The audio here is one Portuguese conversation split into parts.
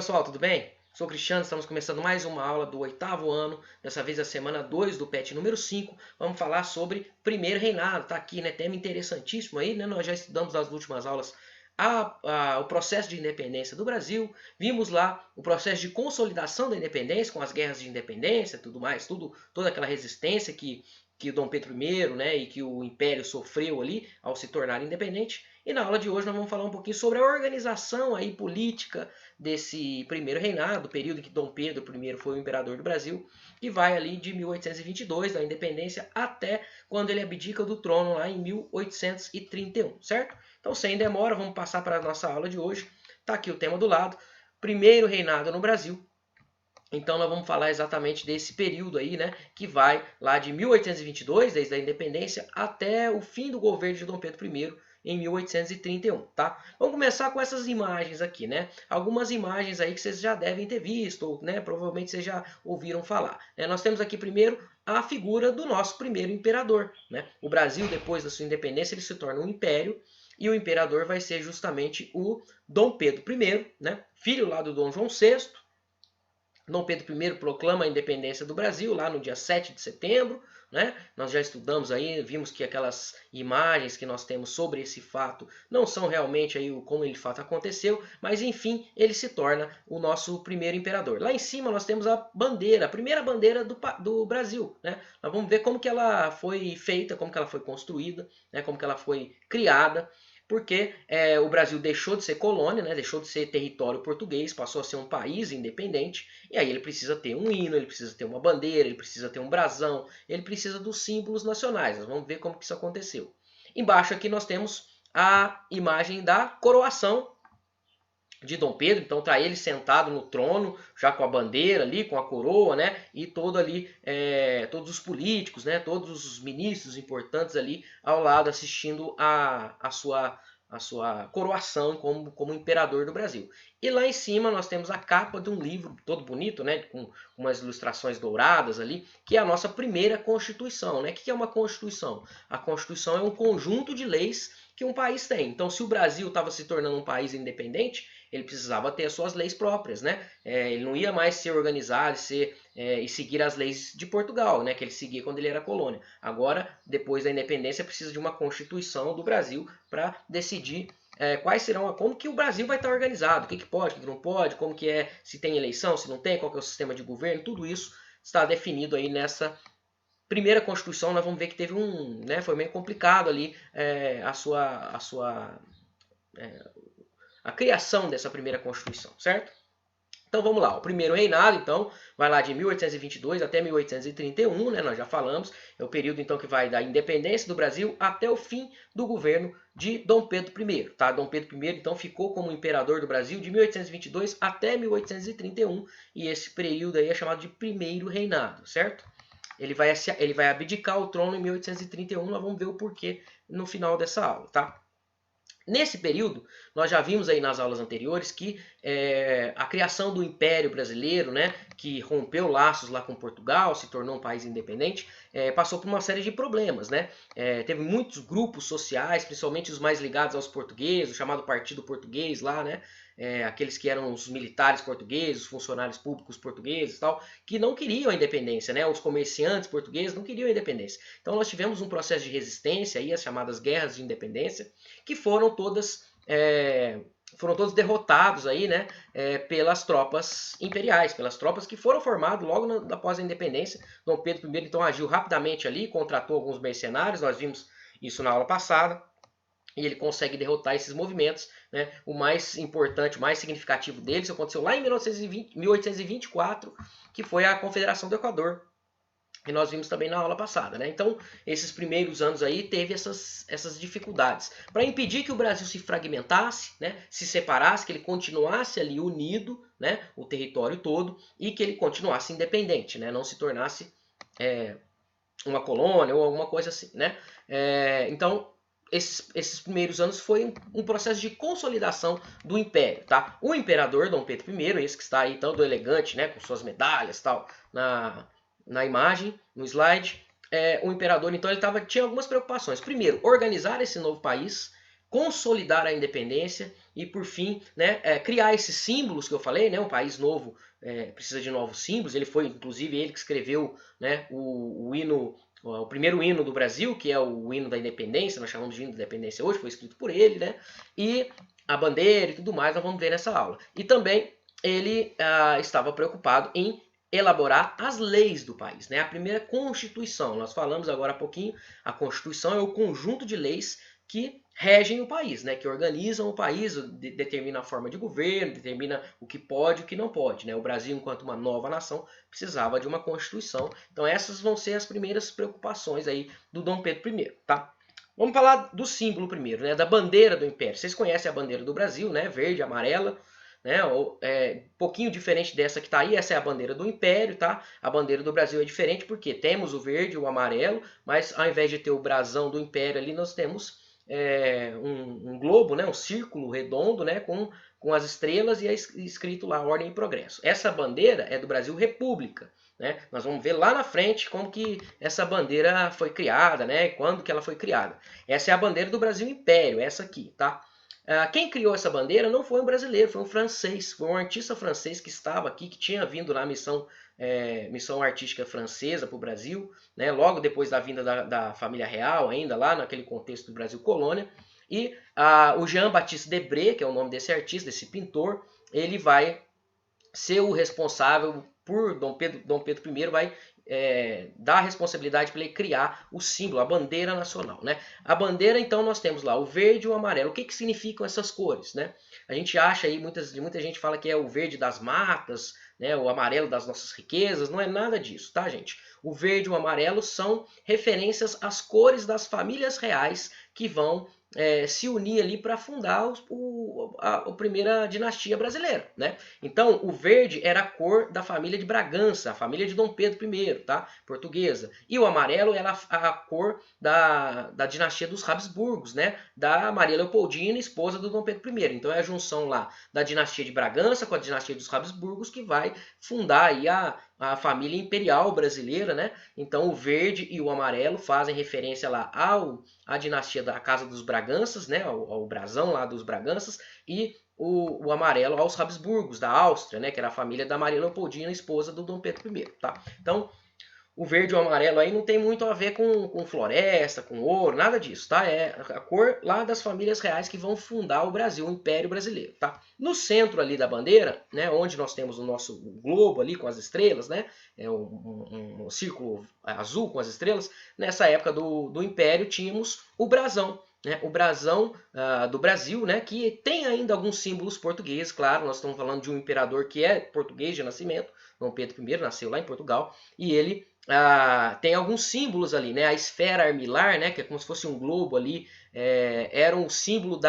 pessoal, tudo bem? Sou o Cristiano, estamos começando mais uma aula do 8º ano, dessa vez a semana 2 do PET número 5. Vamos falar sobre primeiro reinado, tá aqui, né? Tema interessantíssimo aí, né? Nós já estudamos nas últimas aulas o processo de independência do Brasil, vimos lá o processo de consolidação da independência, com as guerras de independência, tudo mais, toda aquela resistência que o Dom Pedro I, né, e que o Império sofreu ali ao se tornar independente. E na aula de hoje nós vamos falar um pouquinho sobre a organização aí política desse primeiro reinado, período em que Dom Pedro I foi o imperador do Brasil, que vai ali de 1822, da independência, até quando ele abdica do trono lá em 1831, certo? Então, sem demora, vamos passar para a nossa aula de hoje. Está aqui o tema do lado, primeiro reinado no Brasil. Então nós vamos falar exatamente desse período aí, né, que vai lá de 1822, desde a independência, até o fim do governo de Dom Pedro I, em 1831, tá? Vamos começar com essas imagens aqui, né? Algumas imagens aí que vocês já devem ter visto, ou, né, provavelmente vocês já ouviram falar. Nós temos aqui primeiro a figura do nosso primeiro imperador, né? O Brasil, depois da sua independência, ele se torna um império, e o imperador vai ser justamente o Dom Pedro I, né? Filho lá do Dom João VI. Dom Pedro I proclama a independência do Brasil lá no dia 7 de setembro, né? Nós já estudamos aí, vimos que aquelas imagens que nós temos sobre esse fato não são realmente aí como ele de fato aconteceu, mas enfim, ele se torna o nosso primeiro imperador. Lá em cima nós temos a bandeira, a primeira bandeira do Brasil, né? Nós vamos ver como que ela foi feita, como que ela foi construída, né? Como que ela foi criada. Porque o Brasil deixou de ser colônia, né? Deixou de ser território português, passou a ser um país independente, e aí ele precisa ter um hino, ele precisa ter uma bandeira, ele precisa ter um brasão, ele precisa dos símbolos nacionais. Nós vamos ver como que isso aconteceu. Embaixo aqui nós temos a imagem da coroação de Dom Pedro, então tá ele sentado no trono, já com a bandeira ali, com a coroa, né? E todo ali, todos os políticos, né? Todos os ministros importantes ali ao lado assistindo a sua coroação como imperador do Brasil. E lá em cima nós temos a capa de um livro todo bonito, né? Com umas ilustrações douradas ali, que é a nossa primeira Constituição, né? O que é uma Constituição? A Constituição é um conjunto de leis que um país tem. Então, se o Brasil estava se tornando um país independente, ele precisava ter as suas leis próprias, né? Ele não ia mais ser organizado e seguir as leis de Portugal, né? Que ele seguia quando ele era colônia. Agora, depois da independência, precisa de uma Constituição do Brasil para decidir quais serão, como que o Brasil vai estar organizado, o que pode, o que não pode, como que é, se tem eleição, se não tem, qual que é o sistema de governo, tudo isso está definido aí nessa primeira Constituição. Nós vamos ver que teve foi meio complicado ali a criação dessa primeira Constituição, certo? Então vamos lá, o primeiro reinado então vai lá de 1822 até 1831, né, nós já falamos, é o período então que vai da independência do Brasil até o fim do governo de Dom Pedro I, tá? Dom Pedro I então ficou como imperador do Brasil de 1822 até 1831, e esse período aí é chamado de primeiro reinado, certo? Ele vai abdicar o trono em 1831, nós vamos ver o porquê no final dessa aula, tá? Nesse período, nós já vimos aí nas aulas anteriores que a criação do Império Brasileiro, né, que rompeu laços lá com Portugal, se tornou um país independente, passou por uma série de problemas, né? Teve muitos grupos sociais, principalmente os mais ligados aos portugueses, o chamado Partido Português lá, né? Aqueles que eram os militares portugueses, os funcionários públicos portugueses e tal, que não queriam a independência, né? Os comerciantes portugueses não queriam a independência. Então nós tivemos um processo de resistência, aí, as chamadas guerras de independência, que foram todos derrotados aí, né, pelas tropas imperiais, pelas tropas que foram formadas logo após a independência. Dom Pedro I então agiu rapidamente ali, contratou alguns mercenários, nós vimos isso na aula passada, e ele consegue derrotar esses movimentos, né? O mais importante, o mais significativo deles aconteceu lá em 1824, que foi a Confederação do Equador, que nós vimos também na aula passada, né? Então, esses primeiros anos aí teve essas dificuldades. Para impedir que o Brasil se fragmentasse, né? Se separasse, que ele continuasse ali unido, né? O território todo, e que ele continuasse independente, né? Não se tornasse uma colônia ou alguma coisa assim, né? Então, esses primeiros anos foi um processo de consolidação do império, tá? O imperador Dom Pedro I, esse que está aí todo elegante, né? Com suas medalhas e tal, na imagem, no slide, o imperador então ele tinha algumas preocupações. Primeiro, organizar esse novo país, consolidar a independência e, por fim, né, criar esses símbolos que eu falei, né, um país novo precisa de novos símbolos. Ele foi, inclusive, ele que escreveu, né, o hino, o primeiro hino do Brasil, que é o hino da independência, nós chamamos de hino da independência hoje, foi escrito por ele, né, e a bandeira e tudo mais, nós vamos ver nessa aula. E também ele estava preocupado em elaborar as leis do país, né? A primeira Constituição, nós falamos agora há pouquinho, a Constituição é o conjunto de leis que regem o país, né? Que organizam o país, determina a forma de governo, determina o que pode e o que não pode, né? O Brasil, enquanto uma nova nação, precisava de uma Constituição. Então essas vão ser as primeiras preocupações aí do Dom Pedro I, tá? Vamos falar do símbolo primeiro, né? Da bandeira do Império. Vocês conhecem a bandeira do Brasil, né? Verde, amarela, né? Um pouquinho diferente dessa que está aí, essa é a bandeira do Império, tá? A bandeira do Brasil é diferente porque temos o verde e o amarelo, mas ao invés de ter o brasão do Império ali, nós temos um globo, né? Um círculo redondo, né? Com as estrelas e é escrito lá Ordem e Progresso. Essa bandeira é do Brasil República, né? Nós vamos ver lá na frente como que essa bandeira foi criada, né? Quando que ela foi criada. Essa é a bandeira do Brasil Império, essa aqui, tá? Quem criou essa bandeira não foi um brasileiro, foi um francês, foi um artista francês que estava aqui, que tinha vindo na missão artística francesa para o Brasil, né, logo depois da vinda da família real, ainda lá naquele contexto do Brasil colônia. E o Jean-Baptiste Debré, que é o nome desse artista, desse pintor, ele vai ser o responsável por Dom Pedro I, vai dar a responsabilidade para ele criar o símbolo, a bandeira nacional, né? A bandeira, então, nós temos lá o verde e o amarelo. O que significam essas cores, né? A gente acha aí, muita gente fala que é o verde das matas, né? O amarelo das nossas riquezas. Não é nada disso, tá, gente? O verde e o amarelo são referências às cores das famílias reais que vão se unir ali para fundar a primeira dinastia brasileira, né? Então, o verde era a cor da família de Bragança, a família de Dom Pedro I, tá? Portuguesa. E o amarelo era a cor da dinastia dos Habsburgos, né? Da Maria Leopoldina, esposa do Dom Pedro I. Então, é a junção lá da dinastia de Bragança com a dinastia dos Habsburgos que vai fundar aí a família imperial brasileira, né? Então, o verde e o amarelo fazem referência lá à dinastia da Casa dos Braganças, né? Ao brasão lá dos Braganças, e o amarelo aos Habsburgos, da Áustria, né? Que era a família da Maria Leopoldina, esposa do Dom Pedro I, tá? Então, o verde e o amarelo aí não tem muito a ver com floresta, com ouro, nada disso, tá? É a cor lá das famílias reais que vão fundar o Brasil, o Império Brasileiro, tá? No centro ali da bandeira, né, onde nós temos o nosso globo ali com as estrelas, né? É um círculo azul com as estrelas. Nessa época do Império tínhamos o brasão, né? O brasão do Brasil, né? Que tem ainda alguns símbolos portugueses, claro. Nós estamos falando de um imperador que é português de nascimento, Dom Pedro I, nasceu lá em Portugal, e ele tem alguns símbolos ali, né? A esfera armilar, né? Que é como se fosse um globo ali, era um símbolo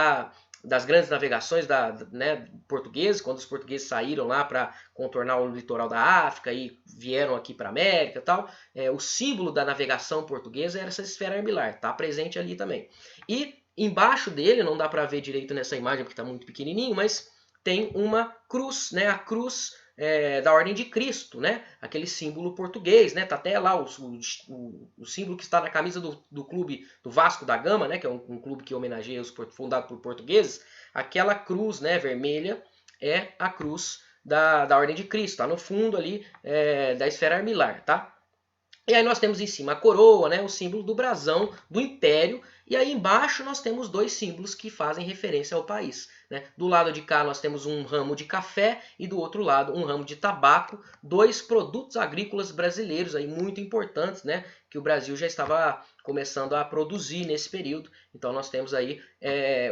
das grandes navegações né, portugueses, quando os portugueses saíram lá para contornar o litoral da África e vieram aqui para a América e tal. O símbolo da navegação portuguesa era essa esfera armilar, está presente ali também. E embaixo dele, não dá para ver direito nessa imagem porque está muito pequenininho, mas tem uma cruz, né? A cruz da Ordem de Cristo, né? Aquele símbolo português, né? Tá até lá o símbolo que está na camisa do clube do Vasco da Gama, né? Que é um clube que homenageia fundado por portugueses. Aquela cruz, né? Vermelha é a cruz da Ordem de Cristo, tá no fundo ali da esfera armilar, tá? E aí nós temos em cima a coroa, né, o símbolo do brasão do Império, e aí embaixo nós temos dois símbolos que fazem referência ao país, né? Do lado de cá nós temos um ramo de café e do outro lado um ramo de tabaco, dois produtos agrícolas brasileiros aí muito importantes, né, que o Brasil já estava começando a produzir nesse período. Então nós temos aí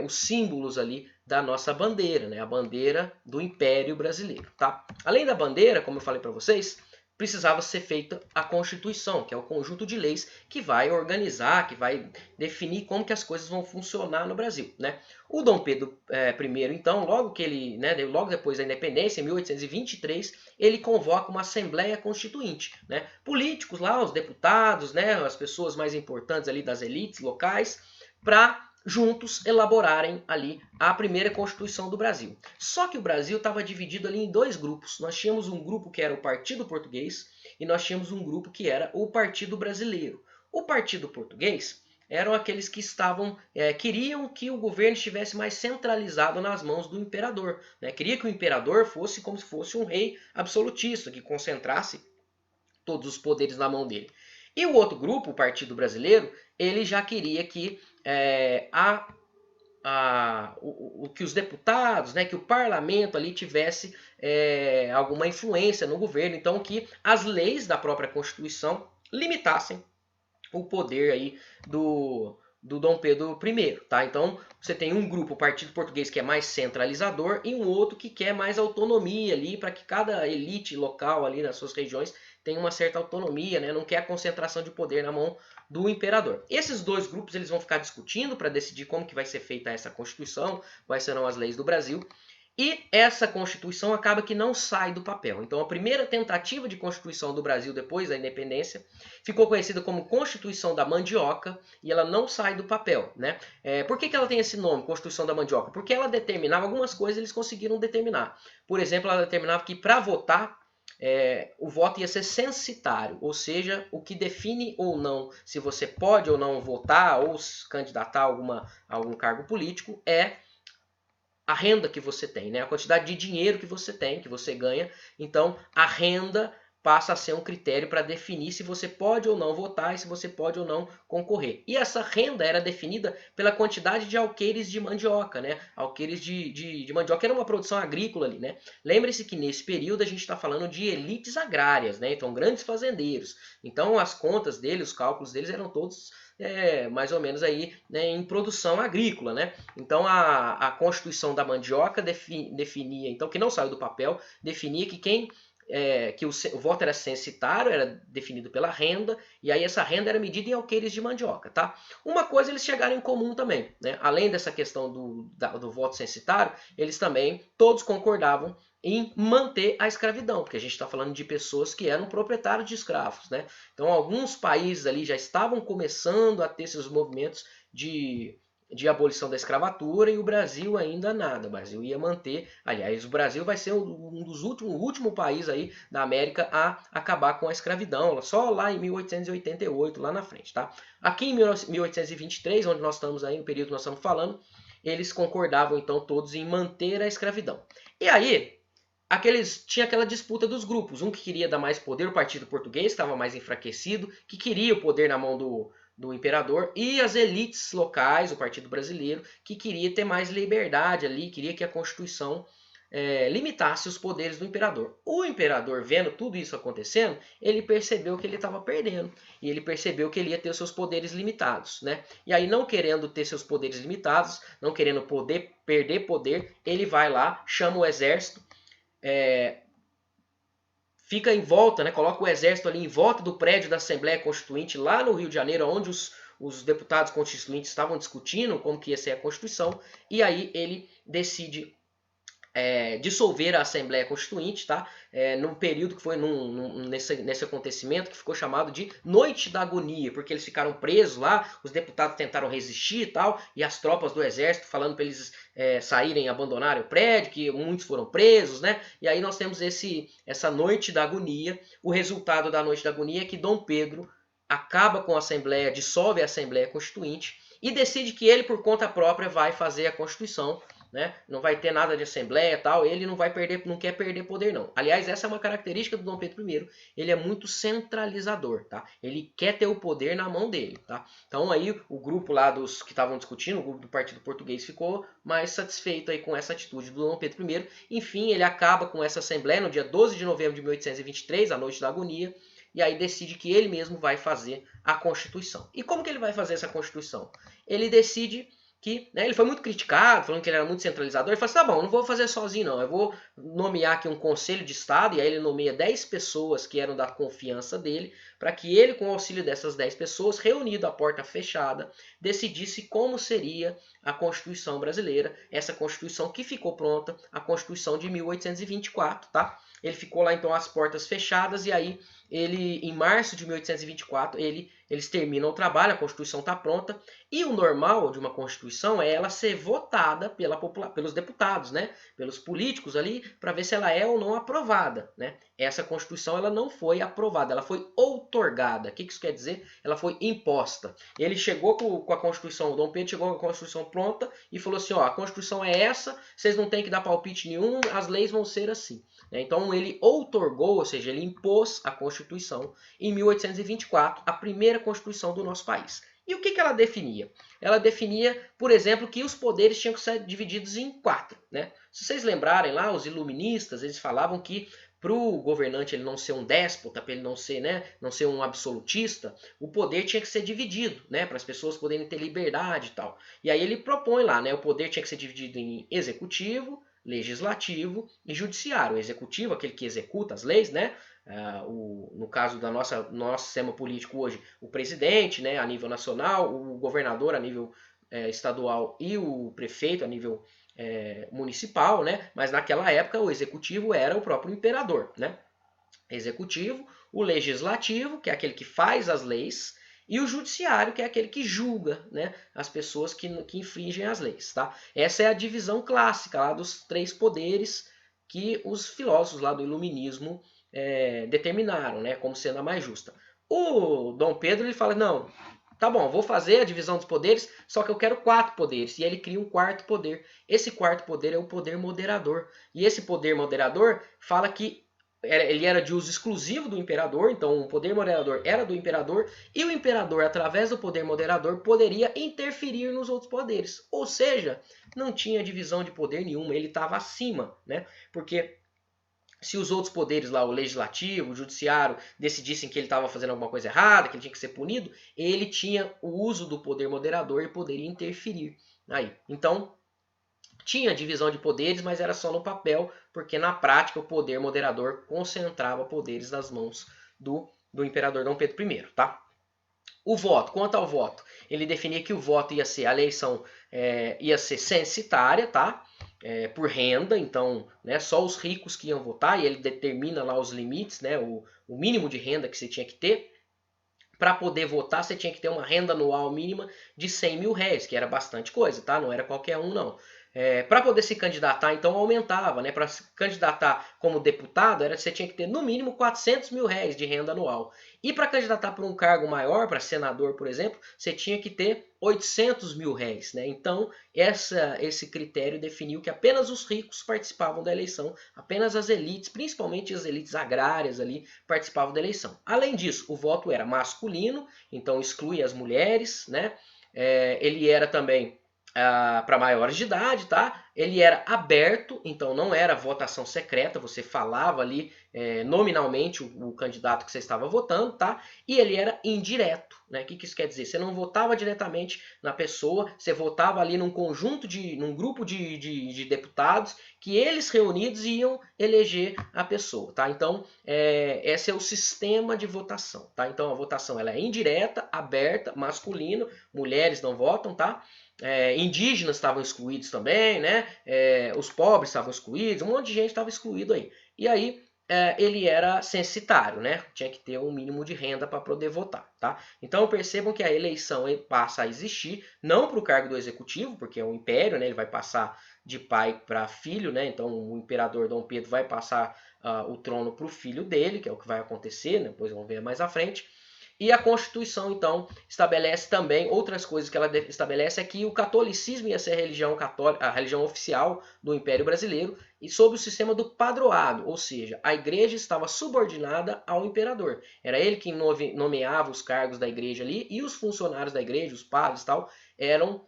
os símbolos ali da nossa bandeira, né, a bandeira do Império Brasileiro, tá? Além da bandeira, como eu falei para vocês, precisava ser feita a Constituição, que é o conjunto de leis que vai organizar, que vai definir como que as coisas vão funcionar no Brasil, né? O Dom Pedro I, então, logo que ele, né, logo depois da independência, em 1823, ele convoca uma Assembleia Constituinte, né? Políticos lá, os deputados, né, as pessoas mais importantes ali das elites locais, para juntos elaborarem ali a primeira Constituição do Brasil. Só que o Brasil estava dividido ali em dois grupos. Nós tínhamos um grupo que era o Partido Português e nós tínhamos um grupo que era o Partido Brasileiro. O Partido Português eram aqueles que queriam que o governo estivesse mais centralizado nas mãos do imperador, né? Queria que o imperador fosse como se fosse um rei absolutista, que concentrasse todos os poderes na mão dele. E o outro grupo, o Partido Brasileiro, ele já queria que que os deputados, né, que o parlamento ali tivesse alguma influência no governo, então que as leis da própria Constituição limitassem o poder aí do Dom Pedro I, tá? Então você tem um grupo, o Partido Português, que é mais centralizador, e um outro que quer mais autonomia ali, para que cada elite local ali nas suas regiões tenha uma certa autonomia, né? Não quer a concentração de poder na mão do imperador. Esses dois grupos eles vão ficar discutindo para decidir como que vai ser feita essa Constituição, quais serão as leis do Brasil. E essa Constituição acaba que não sai do papel. Então a primeira tentativa de Constituição do Brasil depois da independência ficou conhecida como Constituição da Mandioca e ela não sai do papel, né? Por que ela tem esse nome, Constituição da Mandioca? Porque ela determinava algumas coisas, eles conseguiram determinar. Por exemplo, ela determinava que para votar o voto ia ser censitário, ou seja, o que define ou não se você pode ou não votar ou se candidatar a algum cargo político é a renda que você tem, né? A quantidade de dinheiro que você tem, que você ganha. Então, a renda passa a ser um critério para definir se você pode ou não votar e se você pode ou não concorrer. E essa renda era definida pela quantidade de alqueires de mandioca, né? Alqueires de mandioca era uma produção agrícola ali, né? Lembre-se que nesse período a gente está falando de elites agrárias, né? Então, grandes fazendeiros. Então, as contas deles, os cálculos deles eram todos mais ou menos aí, né, em produção agrícola, né? Então a Constituição da Mandioca definia, então que não saiu do papel, definia que que o voto era censitário, era definido pela renda, e aí essa renda era medida em alqueires de mandioca, tá? Uma coisa eles chegaram em comum também, né? Além dessa questão do voto censitário, eles também todos concordavam em manter a escravidão, porque a gente está falando de pessoas que eram proprietários de escravos, né? Então alguns países ali já estavam começando a ter esses movimentos de abolição da escravatura e o Brasil ainda nada. O Brasil ia manter, aliás, o Brasil vai ser um dos o último país aí da América a acabar com a escravidão, só lá em 1888, lá na frente, tá? Aqui em 1823, onde nós estamos aí, no período que nós estamos falando, eles concordavam então todos em manter a escravidão. E aí, tinha aquela disputa dos grupos, um que queria dar mais poder, o Partido Português estava mais enfraquecido, que queria o poder na mão do imperador, e as elites locais, o Partido Brasileiro, que queria ter mais liberdade ali, queria que a Constituição limitasse os poderes do imperador. O imperador, vendo tudo isso acontecendo, ele percebeu que ele estava perdendo, e ele percebeu que ele ia ter os seus poderes limitados, né? E aí, não querendo ter seus poderes limitados, não querendo perder poder, ele vai lá, chama o exército, fica em volta, né, coloca o exército ali em volta do prédio da Assembleia Constituinte, lá no Rio de Janeiro, onde os deputados constituintes estavam discutindo como que ia ser a Constituição, e aí ele decide dissolver a Assembleia Constituinte, tá? Num período que foi nesse acontecimento que ficou chamado de Noite da Agonia, porque eles ficaram presos lá, os deputados tentaram resistir e tal, e as tropas do exército falando para eles saírem, abandonarem o prédio, que muitos foram presos, né? E aí nós temos essa Noite da Agonia. O resultado da Noite da Agonia é que Dom Pedro acaba com a Assembleia, dissolve a Assembleia Constituinte e decide que ele, por conta própria, vai fazer a Constituição, né? Não vai ter nada de assembleia e tal, ele não quer perder poder não. Aliás, essa é uma característica do Dom Pedro I, ele é muito centralizador, tá? Ele quer ter o poder na mão dele, tá? Então aí o grupo lá dos que estavam discutindo, o grupo do Partido Português ficou mais satisfeito aí com essa atitude do Dom Pedro I. Enfim, ele acaba com essa assembleia no dia 12 de novembro de 1823, a Noite da Agonia, e aí decide que ele mesmo vai fazer a Constituição. E como que ele vai fazer essa Constituição? Ele decide que, né, ele foi muito criticado, falando que ele era muito centralizador. Ele falou assim, tá bom, eu não vou fazer sozinho não, eu vou nomear aqui um conselho de estado, e aí ele nomeia 10 pessoas que eram da confiança dele, para que ele, com o auxílio dessas 10 pessoas, reunido à porta fechada, decidisse como seria a Constituição brasileira, essa Constituição que ficou pronta, a Constituição de 1824, tá? Ele ficou lá então às portas fechadas, e aí em março de 1824, eles terminam o trabalho, a Constituição está pronta, e o normal de uma Constituição é ela ser votada pelos deputados, né? Pelos políticos ali, para ver se ela é ou não aprovada, né? Essa Constituição ela não foi aprovada, ela foi outorgada. outorgada. O que isso quer dizer? Ela foi imposta. Ele chegou com a Constituição, o Dom Pedro chegou com a Constituição pronta e falou assim, ó, a Constituição é essa, vocês não têm que dar palpite nenhum, as leis vão ser assim. Então ele outorgou, ou seja, ele impôs a Constituição em 1824, a primeira Constituição do nosso país. E o que ela definia? Ela definia, por exemplo, que os poderes tinham que ser divididos em 4. Né? Se vocês lembrarem lá, os iluministas, eles falavam que para o governante ele não ser um déspota, para ele não ser, não ser um absolutista, o poder tinha que ser dividido, né, para as pessoas poderem ter liberdade e tal. E aí ele propõe lá, o poder tinha que ser dividido em executivo, legislativo e judiciário. O executivo, aquele que executa as leis, no caso do nosso sistema político hoje, o presidente, a nível nacional, o governador a nível estadual e o prefeito a nível municipal, mas naquela época o executivo era o próprio imperador. Executivo, o legislativo, que é aquele que faz as leis, e o judiciário, que é aquele que julga as pessoas que infringem as leis. Tá? Essa é a divisão clássica lá dos 3 poderes que os filósofos lá do iluminismo determinaram como sendo a mais justa. O Dom Pedro ele fala, não, tá bom, vou fazer a divisão dos poderes, só que eu quero 4 poderes. E ele cria um 4º poder. Esse 4º poder é o poder moderador. E esse poder moderador fala que ele era de uso exclusivo do imperador, então o poder moderador era do imperador, e o imperador, através do poder moderador, poderia interferir nos outros poderes. Ou seja, não tinha divisão de poder nenhuma, ele estava acima, porque se os outros poderes lá, o legislativo, o judiciário, decidissem que ele estava fazendo alguma coisa errada, que ele tinha que ser punido, ele tinha o uso do poder moderador e poderia interferir aí. Então, tinha divisão de poderes, mas era só no papel, porque na prática o poder moderador concentrava poderes nas mãos do imperador Dom Pedro I. Tá? O voto, quanto ao voto, ele definia que o voto ia ser, a eleição ia ser censitária, tá? Por renda, então só os ricos que iam votar, e ele determina lá os limites, o mínimo de renda que você tinha que ter. Para poder votar, você tinha que ter uma renda anual mínima de 100 mil réis, que era bastante coisa, tá? Não era qualquer um, não. Para poder se candidatar, então aumentava, Para se candidatar como deputado, você tinha que ter no mínimo 400 mil réis de renda anual. E para candidatar por um cargo maior, para senador, por exemplo, você tinha que ter 800 mil réis, Então, esse critério definiu que apenas os ricos participavam da eleição, apenas as elites, principalmente as elites agrárias ali, participavam da eleição. Além disso, o voto era masculino, então exclui as mulheres, ele era também para maiores de idade, tá? Ele era aberto, então não era votação secreta, você falava ali nominalmente o candidato que você estava votando, tá? E ele era indireto, O que isso quer dizer? Você não votava diretamente na pessoa, você votava ali num grupo de deputados que eles reunidos iam eleger a pessoa, tá? Então, esse é o sistema de votação, tá? Então a votação ela é indireta, aberta, masculino, mulheres não votam, tá? Indígenas estavam excluídos também, os pobres estavam excluídos, um monte de gente estava excluído aí. E aí ele era censitário, tinha que ter um mínimo de renda para poder votar. Tá? Então percebam que a eleição passa a existir, não para o cargo do executivo, porque é um império, ele vai passar de pai para filho, então o imperador Dom Pedro vai passar o trono para o filho dele, que é o que vai acontecer, depois vamos ver mais à frente. E a Constituição, então, estabelece também outras coisas que ela estabelece, é que o catolicismo ia ser a religião oficial do Império Brasileiro e sob o sistema do padroado, ou seja, a igreja estava subordinada ao imperador. Era ele quem nomeava os cargos da igreja ali e os funcionários da igreja, os padres e tal, eram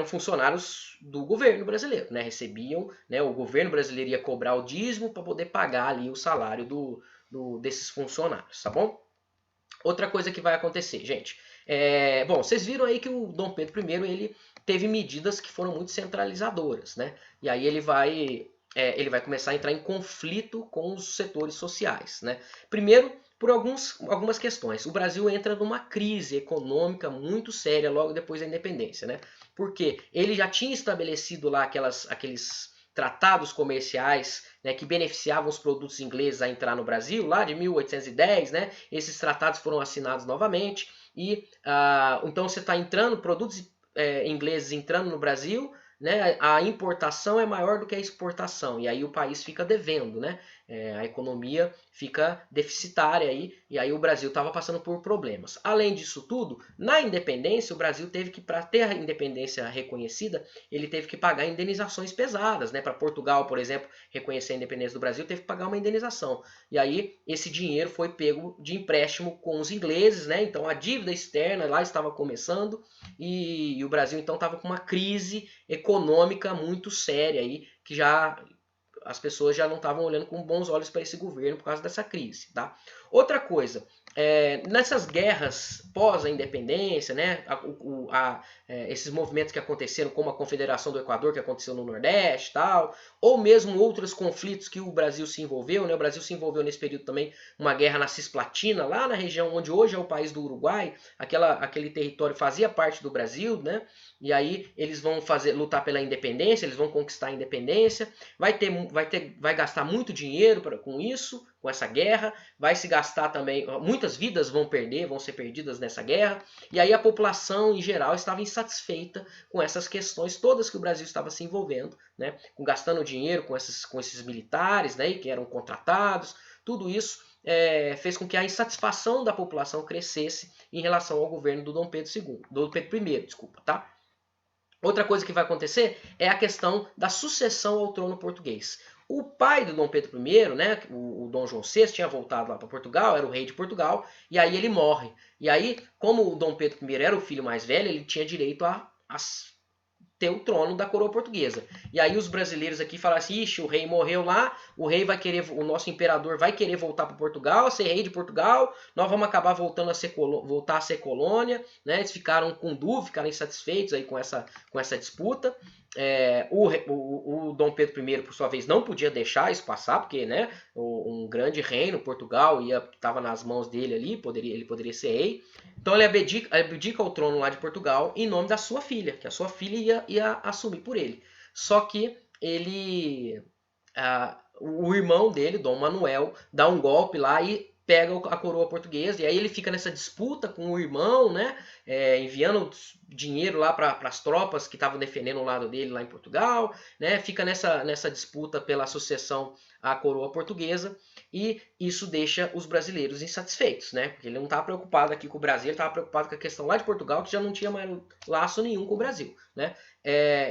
funcionários do governo brasileiro, recebiam, o governo brasileiro ia cobrar o dízimo para poder pagar ali o salário desses funcionários, tá bom? Outra coisa que vai acontecer, gente. Bom, vocês viram aí que o Dom Pedro I ele teve medidas que foram muito centralizadoras, E aí ele vai começar a entrar em conflito com os setores sociais, Primeiro, por algumas questões. O Brasil entra numa crise econômica muito séria logo depois da independência, Porque ele já tinha estabelecido lá aqueles tratados comerciais que beneficiavam os produtos ingleses a entrar no Brasil, lá de 1810, esses tratados foram assinados novamente, e então você está entrando, produtos ingleses entrando no Brasil, a importação é maior do que a exportação, e aí o país fica devendo, A economia fica deficitária aí, e aí o Brasil estava passando por problemas. Além disso tudo, na independência, o Brasil teve que, para ter a independência reconhecida, ele teve que pagar indenizações pesadas, né? Para Portugal, por exemplo, reconhecer a independência do Brasil, teve que pagar uma indenização. E aí esse dinheiro foi pego de empréstimo com os ingleses, né? Então a dívida externa lá estava começando e o Brasil então estava com uma crise econômica muito séria aí, que já as pessoas já não estavam olhando com bons olhos para esse governo por causa dessa crise, tá? Outra coisa, nessas guerras pós a independência, né, esses movimentos que aconteceram, como a Confederação do Equador, que aconteceu no Nordeste, tal, ou mesmo outros conflitos que o Brasil se envolveu, né? O Brasil se envolveu nesse período também uma guerra na Cisplatina, lá na região onde hoje é o país do Uruguai, aquele território fazia parte do Brasil, né? E aí eles vão lutar pela independência, eles vão conquistar a independência, vai gastar muito dinheiro com isso, com essa guerra, vai se gastar também, muitas vidas vão ser perdidas nessa guerra, e aí a população em geral estava insatisfeita com essas questões todas que o Brasil estava se envolvendo, né, gastando dinheiro com esses militares, né, que eram contratados, tudo isso fez com que a insatisfação da população crescesse em relação ao governo do Dom Pedro II, do Pedro I, desculpa, tá? Outra coisa que vai acontecer é a questão da sucessão ao trono português. O pai do Dom Pedro I, né, o Dom João VI, tinha voltado lá para Portugal, era o rei de Portugal, e aí ele morre. E aí, como o Dom Pedro I era o filho mais velho, ele tinha direito a ter o trono da coroa portuguesa. E aí os brasileiros aqui falaram assim, ixi, o rei morreu lá, o nosso imperador vai querer voltar para Portugal, ser rei de Portugal, nós vamos acabar voltar a ser colônia, né? Eles ficaram com dúvida, ficaram insatisfeitos aí com essa disputa. O Dom Pedro I, por sua vez, não podia deixar isso passar, porque, né, um grande reino, Portugal, estava nas mãos dele ali, ele poderia ser rei. Então ele abdica o trono lá de Portugal em nome da sua filha, que a sua filha ia assumir por ele. Só que o irmão dele, Dom Manuel, dá um golpe lá e pega a coroa portuguesa, e aí ele fica nessa disputa com o irmão, né, enviando dinheiro lá para as tropas que estavam defendendo o lado dele lá em Portugal, né, fica nessa disputa pela sucessão à coroa portuguesa, e isso deixa os brasileiros insatisfeitos, né, porque ele não estava preocupado aqui com o Brasil, ele estava preocupado com a questão lá de Portugal, que já não tinha mais laço nenhum com o Brasil, né.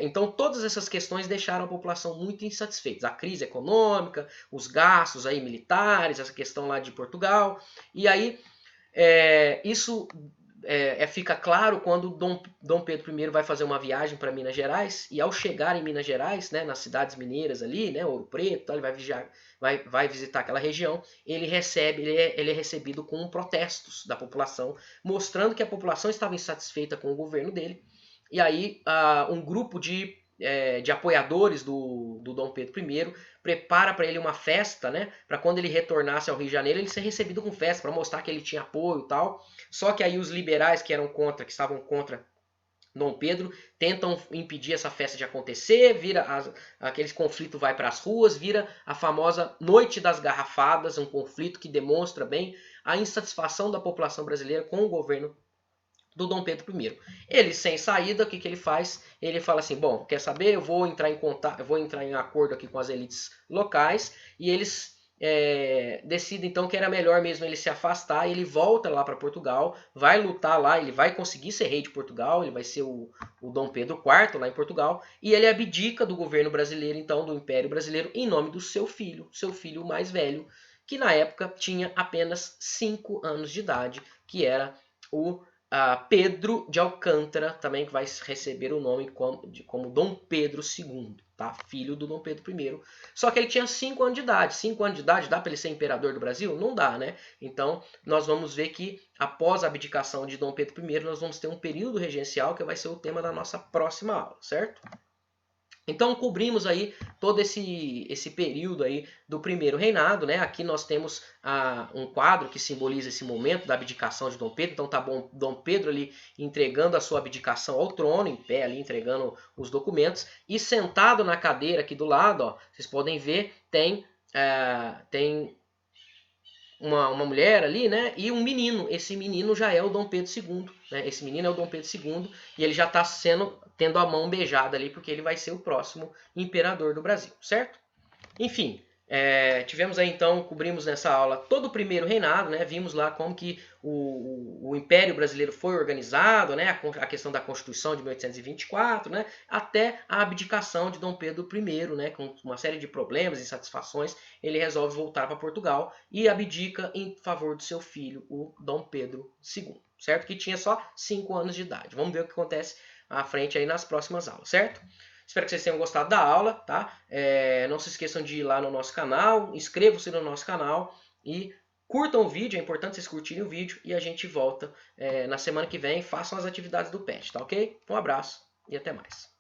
Então todas essas questões deixaram a população muito insatisfeita, a crise econômica, os gastos aí militares, essa questão lá de Portugal, e aí isso fica claro quando Dom Pedro I vai fazer uma viagem para Minas Gerais, e ao chegar em Minas Gerais, né, nas cidades mineiras ali, né, Ouro Preto, ele vai visitar aquela região, ele é recebido com protestos da população, mostrando que a população estava insatisfeita com o governo dele, e aí um grupo de apoiadores do Dom Pedro I prepara para ele uma festa, né, para quando ele retornasse ao Rio de Janeiro ele ser recebido com festa, para mostrar que ele tinha apoio e tal. Só que aí os liberais que estavam contra Dom Pedro tentam impedir essa festa de acontecer, aquele conflito vai para as ruas, vira a famosa Noite das Garrafadas, um conflito que demonstra bem a insatisfação da população brasileira com o governo do Dom Pedro I. Ele, sem saída, o que ele faz? Ele fala assim, bom, quer saber? Eu vou entrar em acordo aqui com as elites locais, e eles decidem então que era melhor mesmo ele se afastar, e ele volta lá para Portugal, vai lutar lá, ele vai conseguir ser rei de Portugal, ele vai ser o Dom Pedro IV lá em Portugal, e ele abdica do governo brasileiro, então do Império Brasileiro, em nome do seu filho mais velho, que na época tinha apenas 5 anos de idade, que era o Pedro de Alcântara, também que vai receber o nome como Dom Pedro II, tá? Filho do Dom Pedro I. Só que ele tinha 5 anos de idade. 5 anos de idade dá para ele ser imperador do Brasil? Não dá, né? Então nós vamos ver que após a abdicação de Dom Pedro I, nós vamos ter um período regencial que vai ser o tema da nossa próxima aula, certo? Então cobrimos aí todo esse período aí do primeiro reinado, né? Aqui nós temos um quadro que simboliza esse momento da abdicação de Dom Pedro. Então tá bom, Dom Pedro ali entregando a sua abdicação ao trono, em pé ali entregando os documentos, e sentado na cadeira aqui do lado, ó, vocês podem ver, tem uma mulher ali, né? E um menino. Esse menino já é o Dom Pedro II, né? Esse menino é o Dom Pedro II e ele já está tendo a mão beijada ali, porque ele vai ser o próximo imperador do Brasil, certo? Enfim, Tivemos aí então, cobrimos nessa aula todo o primeiro reinado, né? Vimos lá como que o Império Brasileiro foi organizado, né? A questão da Constituição de 1824, né? Até a abdicação de Dom Pedro I, né? Com uma série de problemas e insatisfações, ele resolve voltar para Portugal e abdica em favor do seu filho, o Dom Pedro II, certo? Que tinha só 5 anos de idade. Vamos ver o que acontece à frente aí nas próximas aulas, certo? Espero que vocês tenham gostado da aula, tá? Não se esqueçam de ir lá no nosso canal, inscrevam-se no nosso canal e curtam o vídeo, é importante vocês curtirem o vídeo e a gente volta na semana que vem, façam as atividades do PET, tá ok? Um abraço e até mais.